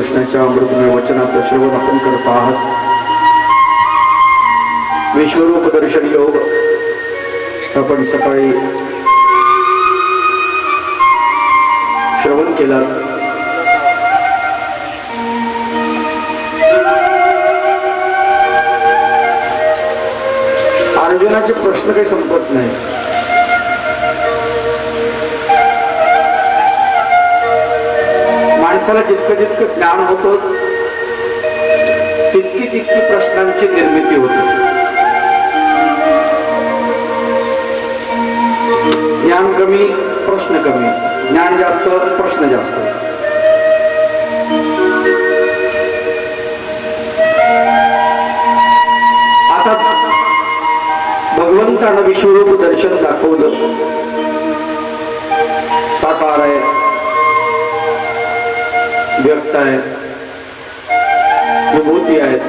कृष्णाच्या अमृतमय वचनाचं श्रवण आपण करत आहात. विश्वरूप दर्शन योग आपण सकाळी श्रवण केला. अर्जुनाचे प्रश्न काही संपत नाही. माणसाला जितकं जितकं ज्ञान होतं तितकी तितकी प्रश्नांची निर्मिती होते. ज्ञान कमी प्रश्न कमी, ज्ञान जास्त प्रश्न जास्त. आता भगवंतानं विश्वरूप दर्शन दाखवलं. साकार आहे, व्यक्त आहे, विभूती आहेत.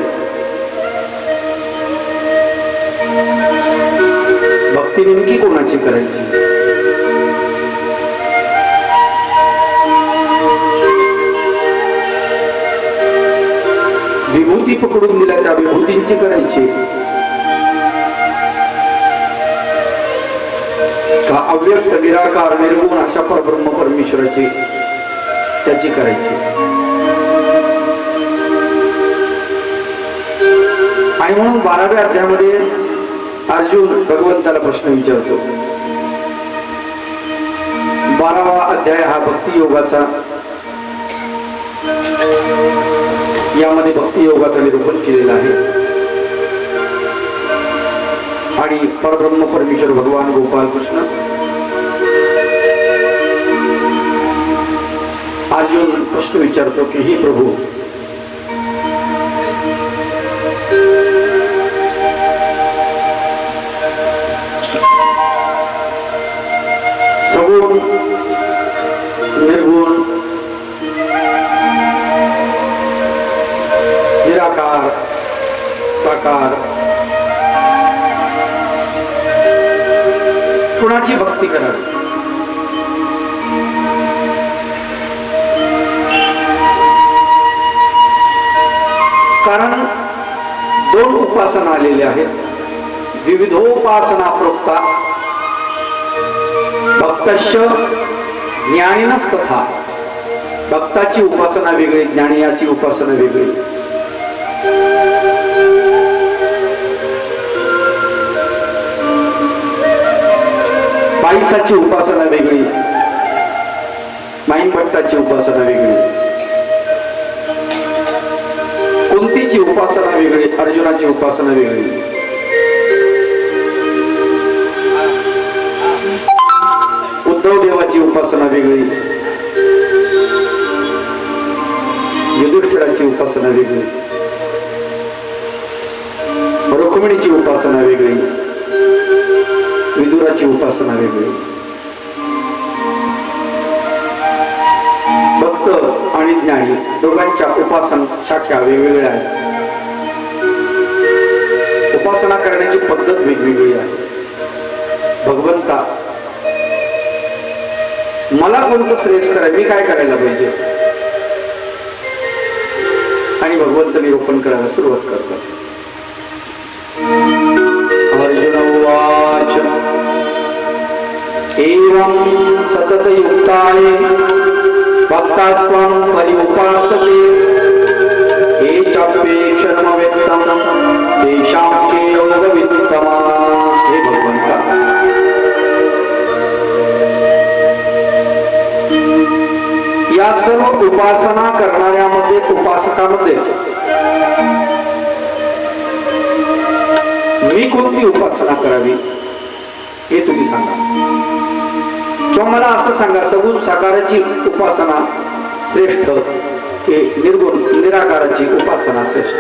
भक्ती नेमकी कोणाची करायची? विभूती पकडून दिल्या त्या विभूतींची करायची का अव्यक्त निराकार निर्गुण अशा परब्रह्म परमेश्वराची त्याची करायची? आणि म्हणून 12व्या अध्यायामध्ये अर्जुन भगवंताला प्रश्न विचारतो. 12वा अध्याय हा भक्ती योगाचा, यामध्ये भक्ती योगाचं निरूपण केलेलं आहे. आणि परब्रह्म परमेश्वर भगवान गोपाल कृष्ण अर्जुन प्रश्न विचारतो की हे प्रभू, सगुण निर्गुण निराकार साकार कुणाची भक्ती करावी? कारण 2 उपासना आलेले आहेत. विविधोपासना प्रोक्ता भक्तस्य ज्ञानिनस्तथा. भक्ताची उपासना वेगळी, ज्ञानियाची उपासना वेगळी. बाईसाची उपासना वेगळी, माईन भट्टाची उपासना वेगळी, कुंतीची उपासना वेगळी, अर्जुनाची उपासना वेगळी. उद्धव देवाची उपासना वेगळी, युधिष्ठिराची उपासना वेगळी, रुक्मिणीची उपासना वेगळी, विदुराची उपासना वेगळी. भक्त आणि ज्ञानी दोघांच्या उपासना शाखा वेगवेगळ्या आहेत. उपासना करण्याची पद्धत वेगवेगळी आहे. भगवंता मला कोणतं श्रेष्ठ आहे, मी काय करायला पाहिजे? आणि भगवंत निरूपण करायला सुरुवात करतात. अर्जुन उवाच एवं सतत युक्ताय भक्तास्त्वं पर्युपासते ये चाप्येक्षणमव्यक्तं तेषां के योगवित्तमा. हे भगवंता, या सर्व उपासना करणाऱ्यामध्ये, उपासकामध्ये मी कोणती उपासना करावी हे तुम्ही सांगा. किंवा मला असं सांगा, सगुण साकाराची उपासना श्रेष्ठ की निर्गुण निराकाराची उपासना श्रेष्ठ?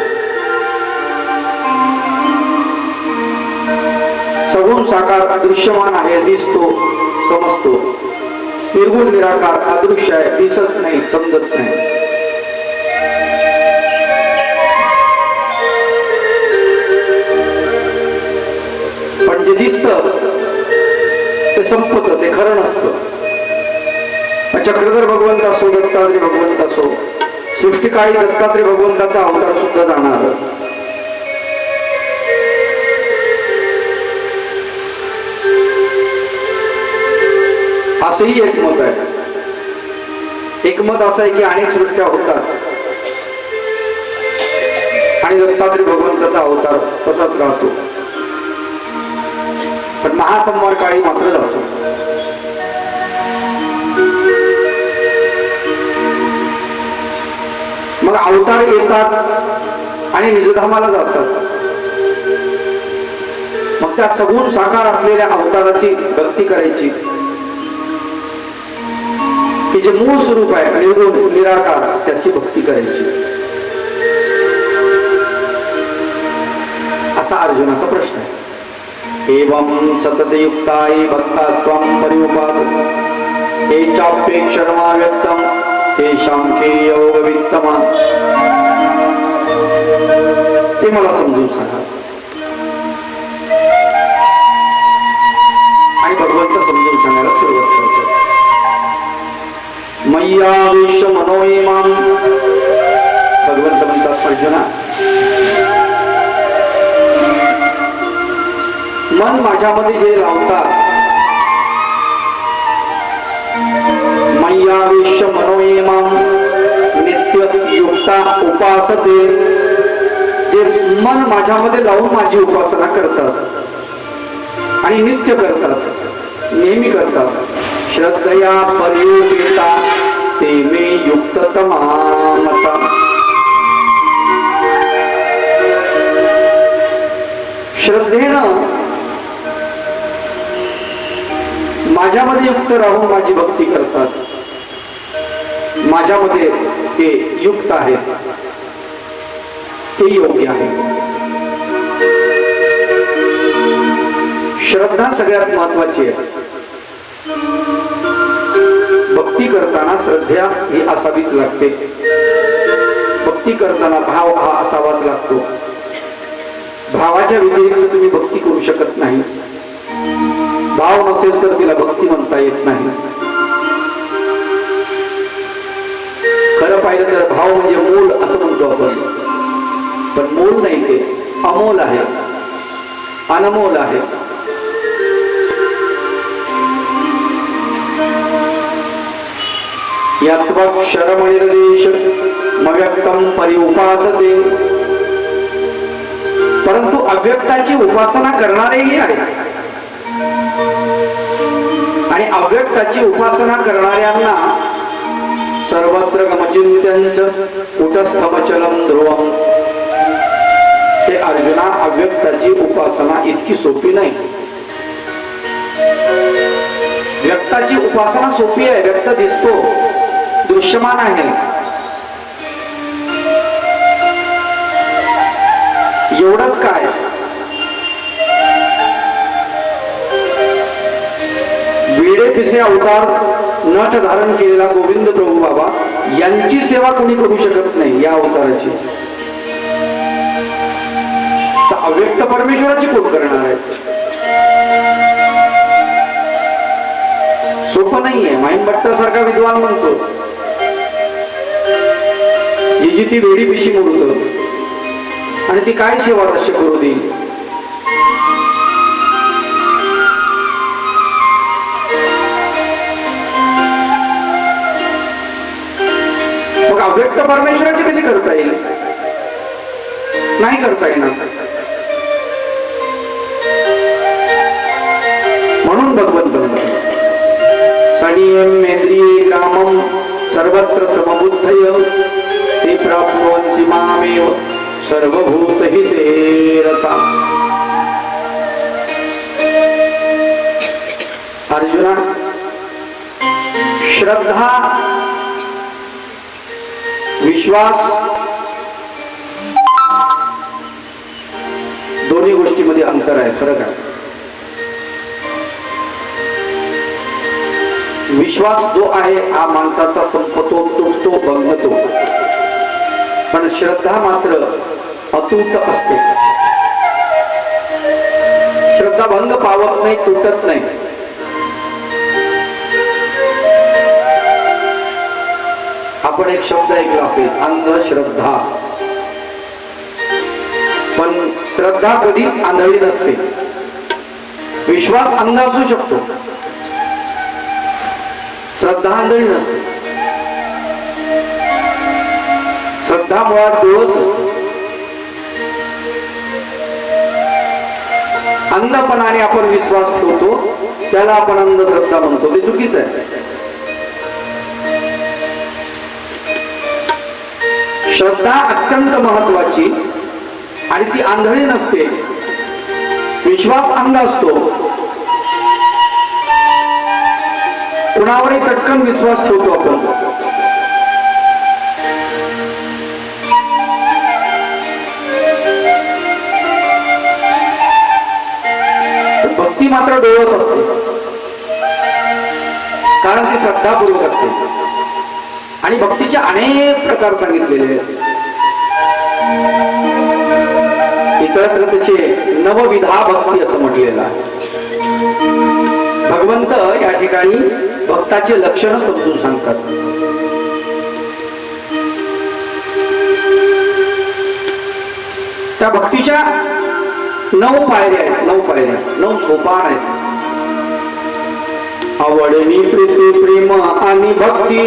सगुण साकार दृश्यमान आहे, दिसतो समजतो. निर्गुण निराकार अदृश्य आहे, दिसत नाही समजत नाही. पण जे दिसतं ते संपत, ते खरं नसतं. चक्रधर भगवंत असो, दत्तात्रय भगवंत असो, सृष्टिकाळी दत्तात्रय भगवंताचा अवतार सुद्धा जाणार. असंही एक मत आहे. एक मत असं आहे की अनेक सृष्ट्या होतात आणि दत्तात्रय भगवंताचा अवतार तसाच राहतो, पण महासंवार काळी मात्र जातो. मग अवतार येतात आणि निजधामाला जातात. मग त्या सगुण साकार असलेल्या अवताराची भक्ती करायची, की जे मूळ स्वरूप आहे निर्गुण निराकार, त्याची भक्ती करायची. असा अर्जुनाचा प्रश्न आहे. एवं सततयुक्ताय भक्तास्त्वं पर्युपासते ये चाप्येक्षरमा व्यक्तं तेषां के योगवित्तमा. ते मला समजून सांगा. आणि भगवंत समजून सांगायला सुरुवात करतात. मय्यावेश मनोयमां. भगवंत म्हणतात अर्जुना, मन माझ्यामध्ये जे लावतात, मय्यावेश मनोयमां नित्य युक्ता उपासते. जे मन माझ्यामध्ये लावून माझी उपासना करतात आणि नित्य करतात, नेहमी करतात, श्रद्धया पर्युपेता ते मे युक्ततमामता. श्रद्धेनं माझ्यामध्ये युक्त राहून माझी भक्ती करतात. माझ्यामध्ये ते युक्त आहे, ते योग्य आहे. श्रद्धा सगळ्यात महत्वाची आहे. भक्ती करताना श्रद्धा ही असावीच लागते. भक्ती करताना भाव हा असावाच लागतो. भावाच्या व्यतिरिक्त तुम्ही भक्ती करू शकत नाही. भाव नसेल तर तिला भक्ती म्हणता येत नाही. खरं पाहिलं तर भाव म्हणजे मूल असं म्हणतो आपण, पण मूल नाही, ते अमोल आहे, अनमोल आहे. यत्वक्षरमणिर्देश मव्यक्तं पर्युपासते. परंतु अव्यक्ताची उपासना करणारेही आहेत आणि अव्यक्ताची उपासना करणाऱ्यांना सर्वत्र गमचिंत्यंच कुटस्थमचलम ध्रुवम. हे अर्जुना, अव्यक्ताची उपासना इतकी सोपी नाही. व्यक्ताची उपासना सोपी आहे. व्यक्त दिसतो, दृश्यमान आहे. एवढंच काय, वेडे पिसे अवतार नट धारण केलेला गोविंद प्रभू बाबा यांची सेवा कोणी करू शकत नाही या अवताराची. तर अव्यक्त परमेश्वराची कोण करणार आहे? सोपं नाहीये. माईन भट्टासारखा विद्वान म्हणतो, जी ती वेडी पिशी मोडत आणि ती काय सेवा रश्य करू देईल. मग अव्यक्त परमेश्वराची कशी करता येईल? नाही करता येणार. म्हणून भगवंत म्हणतात सनियमेंद्रिये कामं सर्वत्र समबुद्धय ते प्राप्नुवन्ति मामेव सर्वभूतहिते रता. अर्जुना, श्रद्धा, विश्वास दोन्ही गोष्टीमध्ये अंतर आहे, फरक आहे. विश्वास जो आहे हा माणसाचा संपतो, तुटतो, बंगतो. पण श्रद्धा मात्र अतूट असते. श्रद्धा भंग पावत नाही, तुटत नाही. आपण एक शब्द ऐकला असेल, अंधश्रद्धा. पण श्रद्धा कधीच आंधळी नसते. विश्वास अंध असू शकतो, श्रद्धा आंधळी नसते. श्रद्धा मुळात डोळस असते. अंधपणाने आपण विश्वास ठेवतो, त्याला आपण अंधश्रद्धा म्हणतो. ते चुकीचं आहे. श्रद्धा अत्यंत महत्वाची आणि ती आंधळी नसते. विश्वास अंध असतो. कुणावरही चटकन विश्वास ठेवतो आपण. भक्ती मात्र डोळस असते, कारण ती श्रद्धापूर्वक असते. आणि भक्तीचे अनेक प्रकार सांगितलेले आहेत. इतरत्र त्याचे नवविधा भक्ती असं म्हटलेलं आहे. भगवंत या ठिकाणी भक्ताचे लक्षण समजून सांगतात. त्या भक्तीच्या 9 पायऱ्या आहेत. 9 पायऱ्या, 9 सोपान आहेत. आवडणी प्रीती प्रेम आणि भक्ती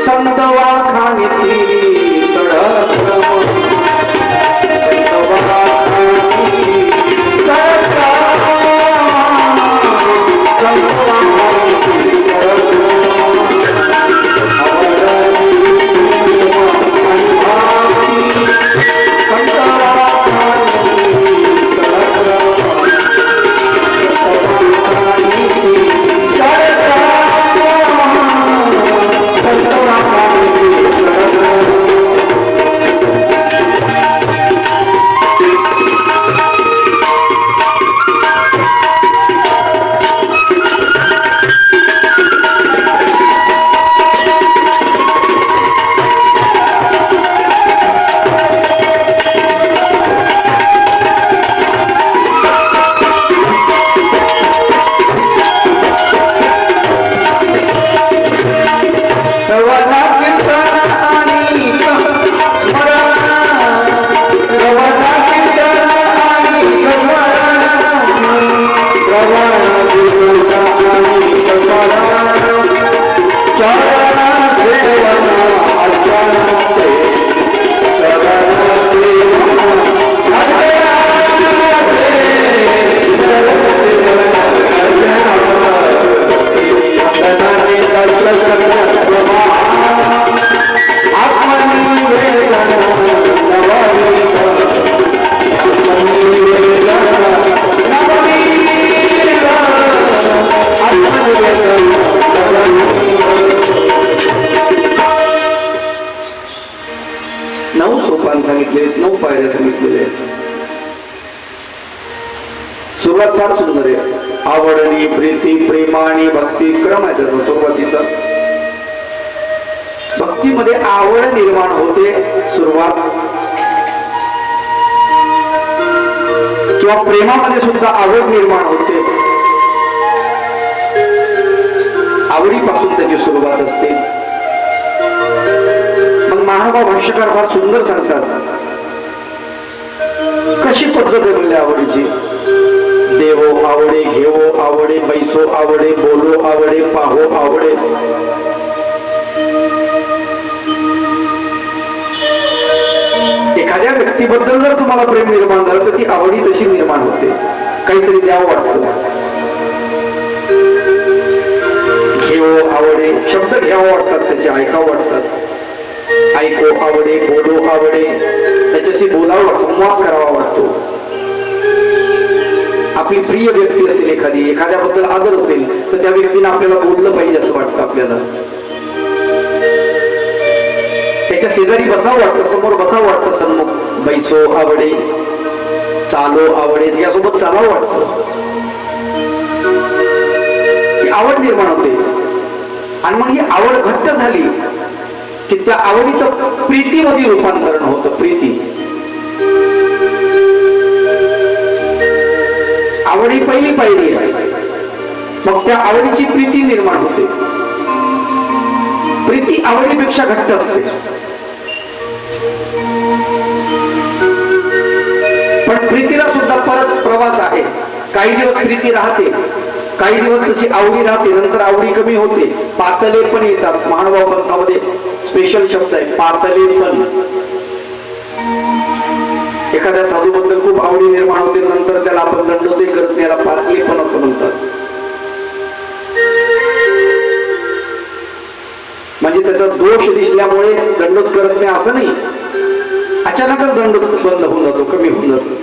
संत वाखाणीती चढत संत वाखाणीती चढत संत वाखाणीती चढत आवडणी प्रेम आणि भक्ती संत वाखाणीती सुरुवात फार सुंदर आहे. आवडणी प्रीती प्रेमाने भक्ती क्रम आहे त्याचा सुरुवातीचा. भक्तीमध्ये आवड निर्माण होते सुरुवात, किंवा प्रेमामध्ये सुद्धा आवड निर्माण होते. आवडीपासून त्याची सुरुवात असते. मग महानुभाव भाष्यकार फार सुंदर सांगतात कशी पद्धत आहे म्हणले आवडीची. देवो आवडे, घेवो आवडे, बैसो आवडे, बोलो आवडे, पाहो आवडे. एखाद्या व्यक्तीबद्दल जर तुम्हाला प्रेम निर्माण झालं तर ती आवडी तशी निर्माण होते. काहीतरी द्यावं वाटतं. घेवो आवडे, शब्द घ्यावं वाटतात, त्याचे ऐकावं वाटतात. ऐको आवडे, बोलो आवडे, त्याच्याशी बोलावं, संवाद करावा वाटतो. आपली प्रिय व्यक्ती असेल, एखाद्याबद्दल आदर असेल तर त्या व्यक्तीने आपल्याला बोललं पाहिजे असं वाटतं. आपल्याला त्याच्या शेजारी बसावं वाटतं, समोर बसावं वाटतं, सन्मुख. बैसो आवडे, चालो आवडे, यासोबत चालावं वाटतं. ती आवड निर्माण होते. आणि मग ही आवड घट्ट झाली की त्या आवडीचं प्रीतीमध्ये रूपांतरण होतं. प्रीती, आवडी पहिली पायरी आहे. मग त्या आवडीची प्रीती निर्माण होते. प्रीती प्रीती आवडीपेक्षा घट्ट असते. पण प्रीतीला सुद्धा परत प्रवास आहे. काही दिवस प्रीती राहते, काही दिवस तशी आवडी राहते, नंतर आवडी कमी होते. पातले पण येतात. महानुभाव पंथामध्ये स्पेशल शब्द आहे पातले पण. एखाद्या साधूबद्दल खूप आवडी निर्माण होते, नंतर त्याला आपण दंडोदय करत नाही, याला पातली पण असं म्हणतात. म्हणजे त्याचा दोष दिसल्यामुळे दंडोत करत नाही असं नाही, अचानकच दंडोत बंद होऊन जातो, कमी होऊन जातो,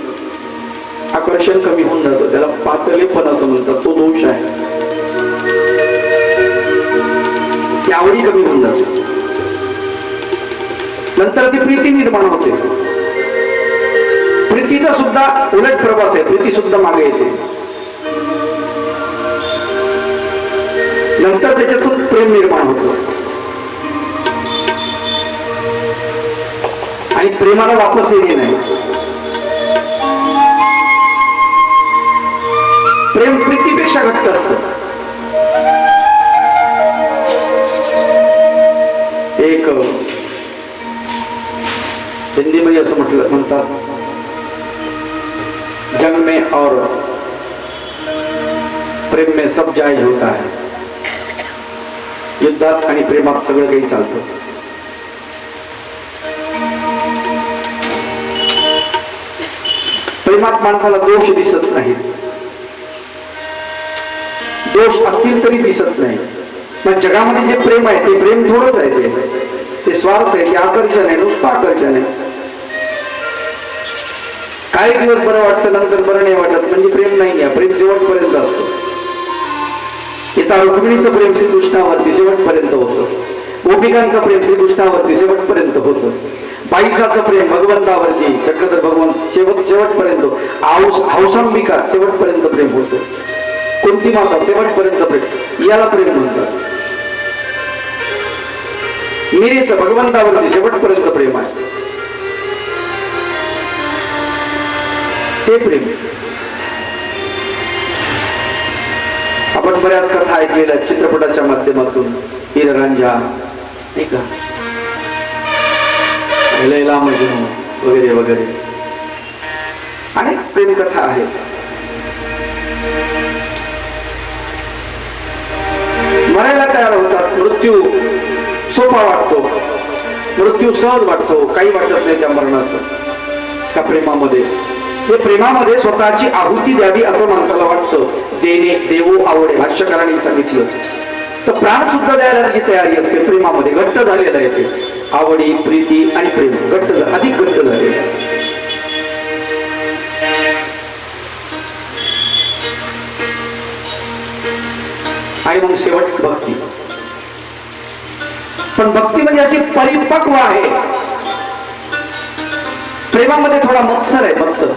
आकर्षण कमी होऊन जातं, त्याला पातळेपण असं म्हणतात. तो दोष आहे, ती आवडी कमी होऊन जाते. नंतर ती प्रीती निर्माण होते. प्रीतीचा सुद्धा उलट प्रवास आहे, प्रीती सुद्धा मागे येते. नंतर त्याच्यातून प्रेम निर्माण होतं आणि प्रेमाला वापस येणे नाही. प्रेम प्रीतीपेक्षा घट्ट असतं. एक हिंदीमध्ये असं म्हणतात, जंग में और प्रेम में सब जायज होता है. युद्धात आणि प्रेमात सगळं काही चालतं. प्रेमात माणसाला दोष दिसत नाहीत, दोष असतील तरी दिसत नाही. मग जगामध्ये जे प्रेम आहे ते प्रेम थोडंच आहे, ते स्वार्थ आहे, ते आकर्षण आहे, नुसतं आकर्षण आहे. काही दिवस बरं वाटतं, नंतर बरं नाही वाटत, म्हणजे प्रेम नाही आहे. प्रेम शेवटपर्यंत असतं. इथं रुक्मिणीचं प्रेम श्रीकृष्णावरती शेवटपर्यंत होतं, गोपिकांचं प्रेम श्रीकृष्णावरती शेवटपर्यंत होतं, बाईसाचं प्रेम भगवंतावरती चक्रधर भगवंत शेवटपर्यंत, हौसांबिका शेवटपर्यंत प्रेम होतं, कुंती माता शेवटपर्यंत प्रेम, याला प्रेम म्हणतात. मीरेचं भगवंतावरती शेवटपर्यंत प्रेम आहे, ते प्रेम. आपण बऱ्याच कथा ऐकलेल्या चित्रपटाच्या माध्यमातून, हीर रांझा नाही का, लैला मजनू वगैरे वगैरे अनेक प्रेम कथा आहेत. मरायला तयार होतात. मृत्यू सोपा वाटतो, मृत्यू सहज वाटतो, काही वाटत नाही त्या मरणाचं, त्या प्रेमामध्ये. हे प्रेमामध्ये स्वतःची आहुती द्यावी असं माणसाला वाटतं. देणे देवो आवडे भाष्यकारांनी सांगितलं. तर प्राण सुद्धा द्यायला जी तयारी असते प्रेमामध्ये, घट्ट झालेलं आहे ते. आवडी, प्रीती आणि प्रेम घट्ट, अधिक घट्ट झालेलं आहे. आणि मग शेवट भक्ती. पण भक्ती म्हणजे अशी परिपक्व आहे. प्रेमामध्ये थोडा मत्सर आहे, मत्सर.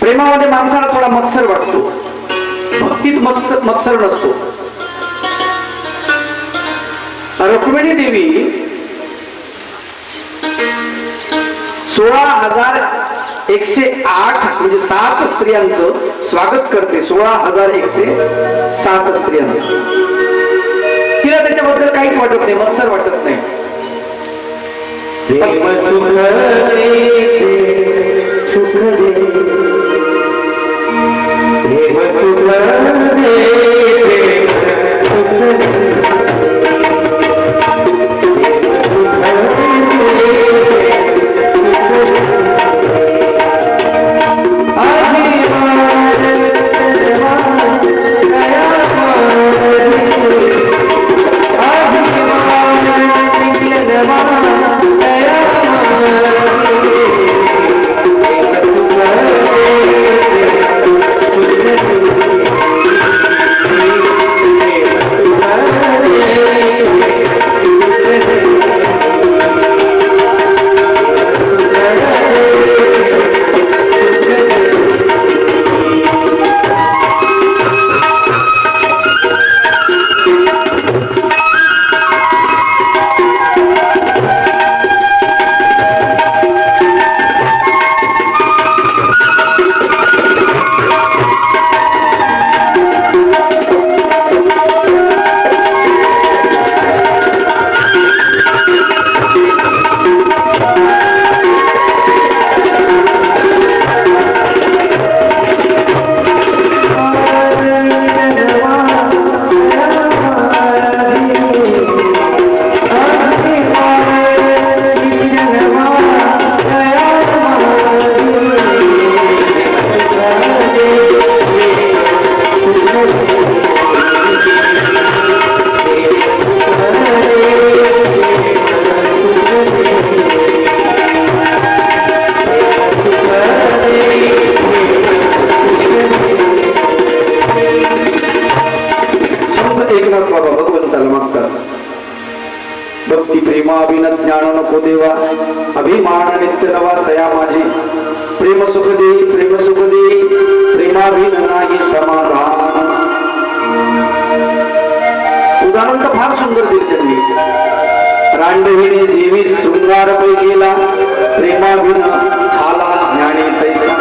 प्रेमामध्ये माणसाला थोडा मत्सर वाटतो, भक्तीत मत्सर नसतो. रुक्मिणी देवी 16,108 म्हणजे 7 स्त्रियांचं स्वागत करते. 16,107 स्त्रियांचं. तिला त्याच्याबद्दल काहीच वाटत नाही, मत्सर वाटत नाही. सुख भक्ती प्रेमाविन ज्ञान नको देवा, अभिमान नित्य नवा तया माझी, प्रेम सुख देई प्रेमाविन नाही समाधान. उदाहरण तर फार सुंदर दिले त्यांनी. रांडविने जेवी शृंगार पै गेला, प्रेमाविन झाला ज्ञानी तैसा.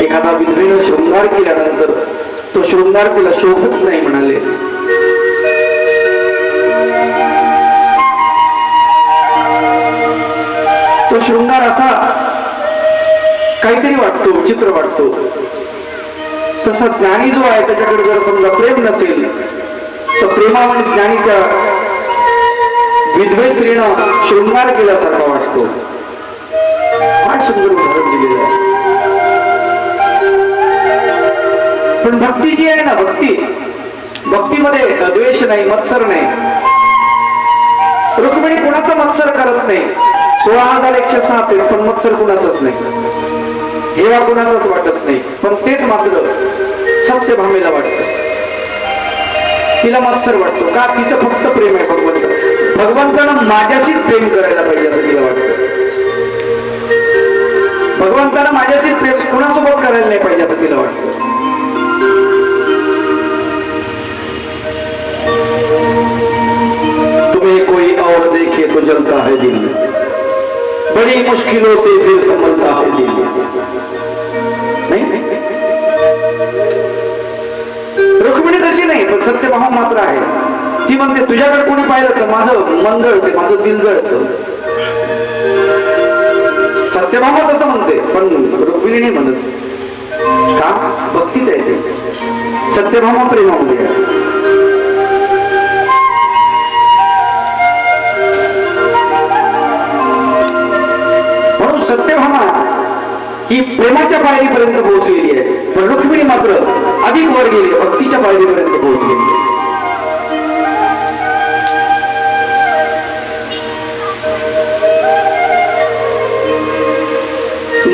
एखादा विधवेनं शृंगार केल्यानंतर तो शृंगार तिला शोभत नाही म्हणाले. तो शृंगार असा काहीतरी वाटतो, विचित्र वाटतो. तसा ज्ञानी जो आहे त्याच्याकडे जर समजा प्रेम नसेल तर प्रेमामध्ये ज्ञानी त्या विधवे स्त्रीनं शृंगार केल्यासारखा वाटतो. फार सुंदर उदाहरण दिलेलं आहे. पण भक्ती जी आहे ना, भक्तीमध्ये द्वेष नाही, मत्सर नाही. रुक्मिणी कुणाचा मत्सर करत नाही. 16,107 आहेत पण मत्सर कुणाचाच नाही, हेवा कुणाचाच वाटत नाही. पण तेच मात्र सत्यभामेला वाटतं. तिला मत्सर वाटतो का? तिचं फक्त प्रेम आहे भगवंतानं माझ्याशीच प्रेम करायला पाहिजे असं तिला वाटतं. भगवंतानं माझ्याशीच प्रेम कुणासोबत करायला नाही पाहिजे असं तिला वाटतं. तुम्हें कोई और देखे तो जलता है दिल, बड़ी मुश्किलों से फिर संभलता है दिल. नाही, रुक्मिणी तशी नाही, पण सत्यभामा मात्र आहे. ती म्हणते तुझ्याकडे कोणी पाहिलं तर माझं मन जळते, माझं दिल जळतं. सत्यभामा तसं म्हणते, पण रुक्मिणी नाही म्हणत. का? भक्तीत आहे ते. सत्यभामा प्रेमामध्ये आहे. सत्यभामा ही प्रेमाच्या पायरीपर्यंत पोहोचलेली आहे, पण रुक्मिणी मात्र अधिक वर गेली, भक्तीच्या पायरीपर्यंत पोहोचलेली आहे.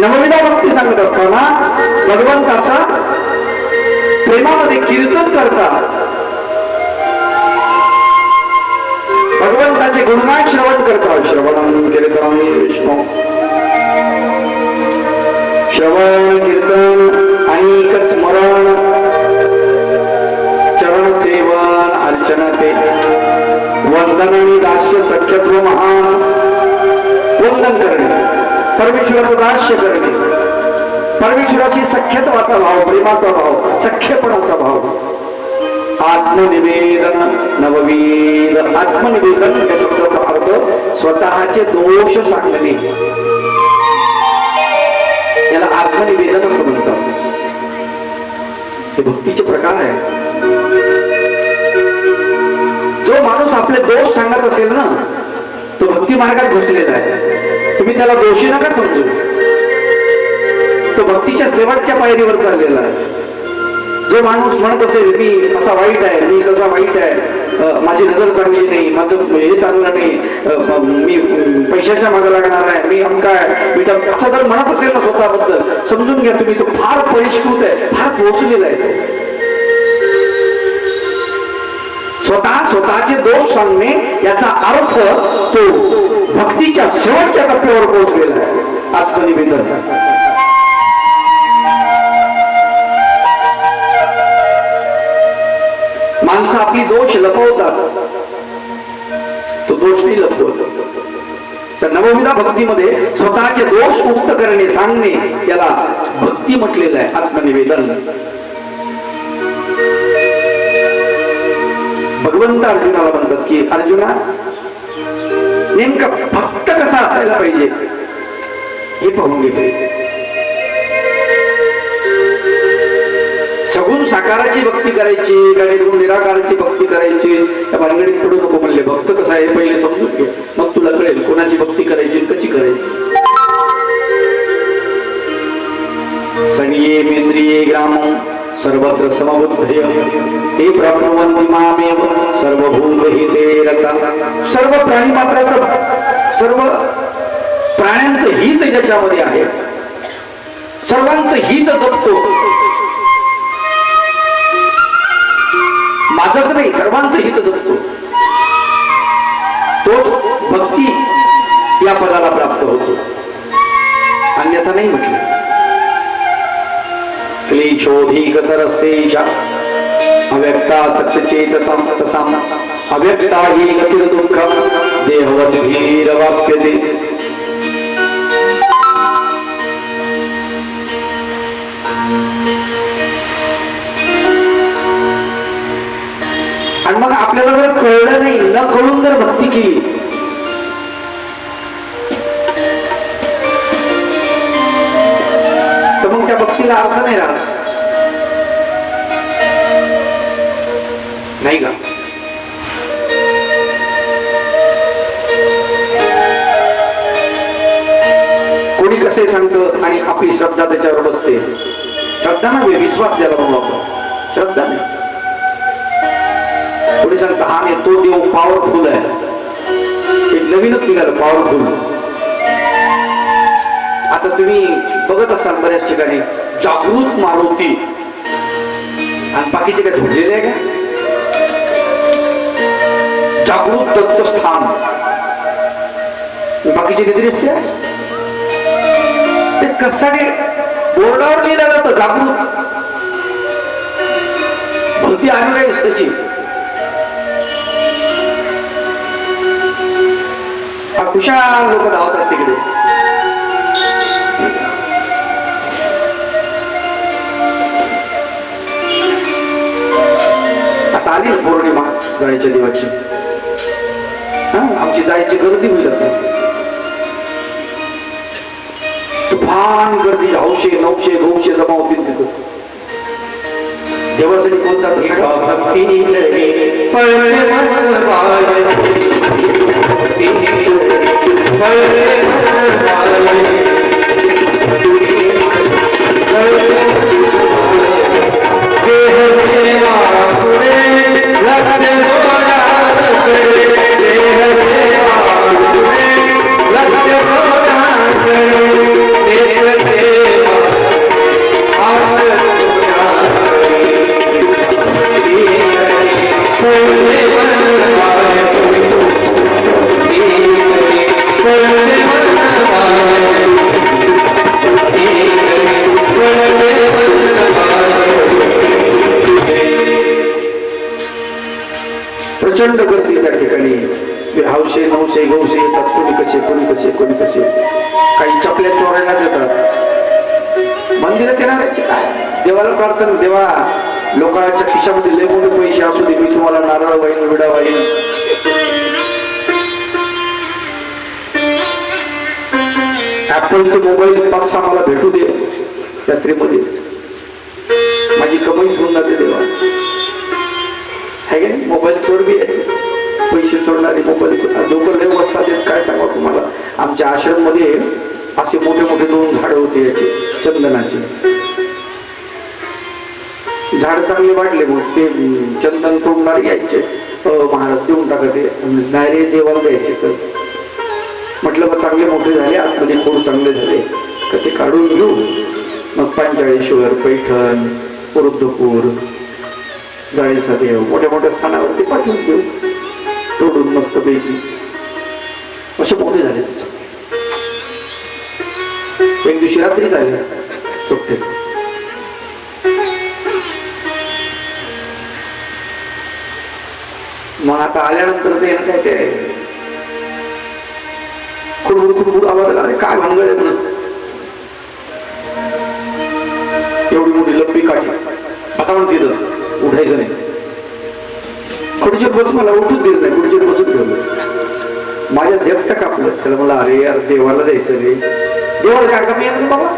नवविधा भक्ती सांगत असताना भगवंताचा प्रेमामध्ये कीर्तन करता, भगवंताचे गुणगान श्रवण करता. श्रवणं कीर्तनं विष्णू, श्रवण कीर्तन अनेक स्मरण, चरण सेवन अर्चन ते, वंदन आणि दास्य सख्यत्व महान. वंदन करणे, परमेश्वराचं दास्य करणे, परमेश्वराशी सख्यत्वाचा भाव, प्रेमाचा भाव, सख्यपणाचा भाव. आत्मनिवेदन नववीद. आत्मनिवेदन या शब्दाचा अर्थ स्वतःचे दोष सांगणे, याला आत्मनिवेदन असं म्हणतात. हे भक्तीचे प्रकार आहे. जो माणूस आपले दोष सांगत असेल ना, तो भक्ती मार्गात घुसलेला आहे. तुम्ही त्याला दोषी नका समजू, तो भक्तीच्या शेवटच्या पायरीवर चाललेला आहे. जो माणूस म्हणत असेल मी असा वाईट आहे, मी तसा वाईट आहे, माझी नजर चांगली नाही, माझं हे चांगलं नाही, मी पैशाच्या मागे लागणार आहे, मी अमकाय मी असं जर म्हणत असेल ना स्वतःबद्दल, समजून घ्या तुम्ही तो फार परिष्कृत आहे, फार पोहोचलेला आहे. स्वतःचे दोष सांगणे याचा अर्थ तो भक्तीच्या शेवटच्या टप्प्यावर पोहोचलेला आहे. आत्मनिवेदन. माणसं आपली दोष लपवतात, तो दोष नाही लपवत. तर नवविधा भक्तीमध्ये स्वतःचे दोष मुक्त करणे, सांगणे, याला भक्ती म्हटलेलं आहे. आत्मनिवेदन. भगवंत अर्जुनाला म्हणतात की अर्जुना, नेमका भक्त कसा असायला पाहिजे हे पाहून घेते. सगुण साकाराची भक्ती करायची का निर्गुण निराकाराची भक्ती करायची, या भानगडीत पडू नको म्हणले. भक्त कसा आहे पहिले समजून घे, मग तुला कळेल कोणाची भक्ती करायची कशी करायची. सणिये मेंद्रिये ग्रामं सर्वत्र समबुद्धय, ते प्रभुवन्ति मामेव सर्वभूतहिते रता. सर्व प्राणी मात्राचं, सर्व प्राण्यांचं हित ज्याच्यामध्ये आहे, सर्वांचं हित जपतो. माझंच नाही, सर्वांचं हित जपतो. पदाला प्राप्त होतो, अन्यथा नाही म्हटलं. क्लेशोधिकतरस्तेषा अव्यक्ता सच्चेततं तसाम अव्यक्ता हि गतिर्दुःखं देहवद्भिरवाप्यते. आणि मग आपल्याला जर कळलं नाही, न कळून जर भक्ती केली तर मग त्या भक्तीला अर्थ नाही राहत, नाही का? कोणी कसे सांगतं आणि आपली श्रद्धा त्याच्यावर बसते. श्रद्धा नव्हे, विश्वास ज्याला म्हणू आपण, श्रद्धा नाही. कोणी सांगतं हा नाही तो देव पॉवरफुल आहे, एक नवीनच निघालं पॉवरफुल. आता तुम्ही बघत असाल बऱ्याच ठिकाणी जागृत मारुती आणि बाकीचे काय झोडलेले आहे का? जागृत दत्तस्थान बाकीचे किती असते ते कशाने बोर्डावर लिहिलं जातं जागृत भक्ती अनुयायी त्याची. खुशाल लोक धावतात तिकडे. आता आली पौर्णिमा गणेशच्या देवाची, आमची जायची गर्दी होईल आता. तुफान गर्दी 800 900 900 जमा होतील तिथं. देवासाठी कोण जात प्रचंड गर्दी त्या ठिकाणी. 800 900 900 येतात. कोणी कसे कोणी कसे कोणी कसे. काही चपल्या चोरायलाच येतात. मंदिरात येणाऱ्याचे काय देवाला प्रार्थना, देवा लोकांच्या खिशामध्ये लय मोठे पैसे असू दे, मी तुम्हाला नारळ वाईन विडा वाईन. ऍपलचे मोबाईल 5-6 मला भेटू दे यात्रेमध्ये, माझी कमाई होऊन जाते देवा. आहे मोबाईल चोर बी आहे, पैसे चोरणारे मोबाईल लोक लय बसतात. काय सांगा तुम्हाला, आमच्या आश्रम मध्ये असे मोठे मोठे 2 झाडं होते याचे चंदनाचे. झाड चांगले वाढले, मग ते चंदन तोडणारे यायचे. महाराज देऊन टाका ते, डायरे देवाला द्यायचे. तर म्हटलं मग चांगले मोठे झाले, आतमध्ये खोड चांगले झाले तर ते काढून घेऊ. मग पांचाळेश्वर, पैठण, वृद्धपूर, जाळीचा देव मोठ्या मोठ्या स्थानावरती पाठवून देऊ, तोडून मस्त पैकी. असे मोठे झाले. एक दिवशी रात्री झाले चोपटे. मग आता आल्यानंतर ते काय ते खुडबुड खुडबुड आवाज. अरे काय भानगड आहे म्हणून, एवढी मोठी लंबी काठी असं म्हणते तिथं उठायचं नाही. खुर्चीत बस, मला उठून दिलं नाही, खुर्चीत बसून ठेवलं. माझ्या देवता कापलं त्याला. मला अरे यार देवाला द्यायचं रे, देवाला काय कमी आहे बाबा.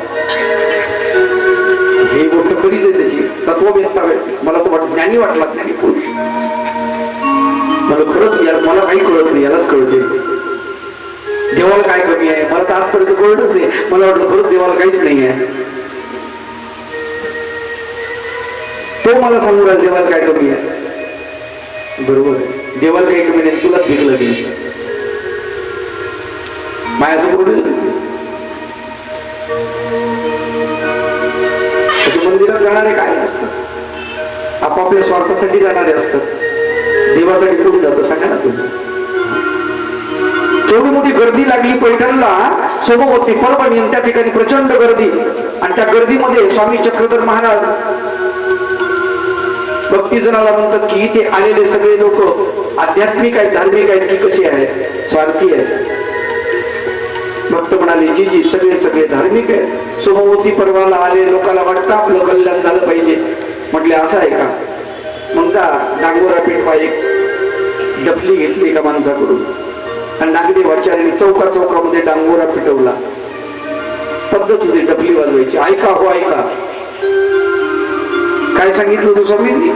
ही गोष्ट खरीच आहे त्याची तत्ववेत्ता. मला तर वाटत ज्ञानी वाटला, ज्ञानी पुरुष. मला खरंच यार मला काही कळत नाही, यालाच कळते देवाला काय कमी आहे. मला तर आजपर्यंत कळतच नाही. मला वाटलं खरंच देवाला काहीच नाही आहे. तो मला सांगू राहिला देवाला काय कमी आहे. बरोबर आहे, देवाला काही कमी नाही, तुलाच भीक लागेल. मायासमोर मंदिरात जाणारे काय असतात, आपापल्या स्वार्थासाठी जाणारे असतात. देवासाठी कोणी जातं सांगा ना तुम्ही. केवढी मोठी गर्दी लागली पैठणला, सोमवती परभणी, त्या ठिकाणी प्रचंड गर्दी. आणि त्या गर्दीमध्ये स्वामी चक्रधर महाराज भक्तीजनाला म्हणतात की इथे आलेले सगळे लोक आध्यात्मिक आहेत, धार्मिक आहेत की कसे आहेत, स्वार्थी आहेत. भक्त म्हणाले जी जी सगळे सगळे धार्मिक आहेत. सोमवती पर्वाला आले लोकांना वाटतं आपलं कल्याण झालं पाहिजे. म्हटले असं आहे का, मग जा डांगोरा पेटवा. एक डफली घेतली एका माणसाकडून आणि नागदेवाचार्यांनी चौका चौकामध्ये डांगोरा पेटवला. पद्धत होती डफली वाजवायची. ऐका हो ऐका, काय सांगितलं तू स्वामींनी,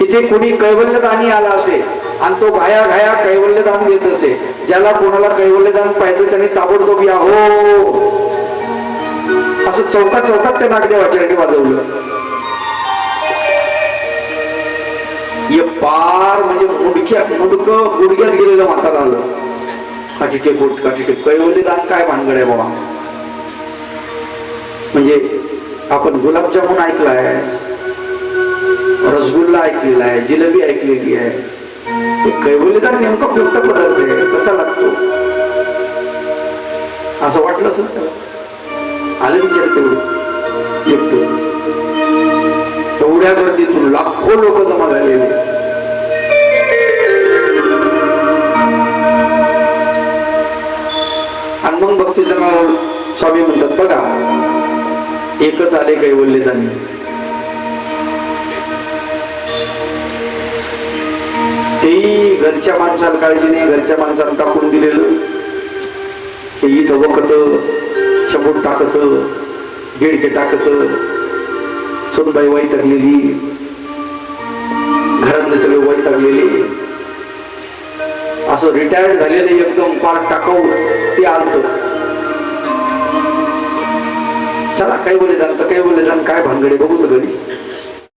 इथे कोणी कैवल्यदानी आला असे आणि तो घाया घाया कैवल्यदान देत असे, ज्याला कोणाला कैवल्यदान पाहिजे त्याने ताबडतोब या हो, असं चौकात चौकात त्या नागदेवाचार्यांनी वाजवलं. पार म्हणजे गुडघ्यात गेलेलं म्हातारा आलं. काठीटे बोट काठीटे, कैवल्यदान काय भानगड आहे बाबा. म्हणजे आपण गुलाबजामुन ऐकलाय, रसगुल्ला ऐकलेला आहे, जिलेबी ऐकलेली आहे. कैवल्यदान नेमका कोणता पदार्थ आहे, कसा लागतो असं वाटलं असेल त्याला. आलं विचार तेवढं. एवढ्या गर्दीतून लाखो लोक जमा झालेले. आणि मग भक्तीजन स्वामी म्हणतात बघा एकच आले कैवल्यदानी. तेही घरच्या माणसाला काळजी नाही, घरच्या माणसाला टाकून दिलेलं. हे इथं वखत, शंभूत टाकत, गिडके टाकत, सुनबाई वैतागलेली, घरातले सगळे वैतागलेले, असं रिटायर्ड झालेले एकदम पार टाकाऊ ते आलत. चला कैवल्यदान तर कैवल्यदान काय भानगडे बघू तर घरी.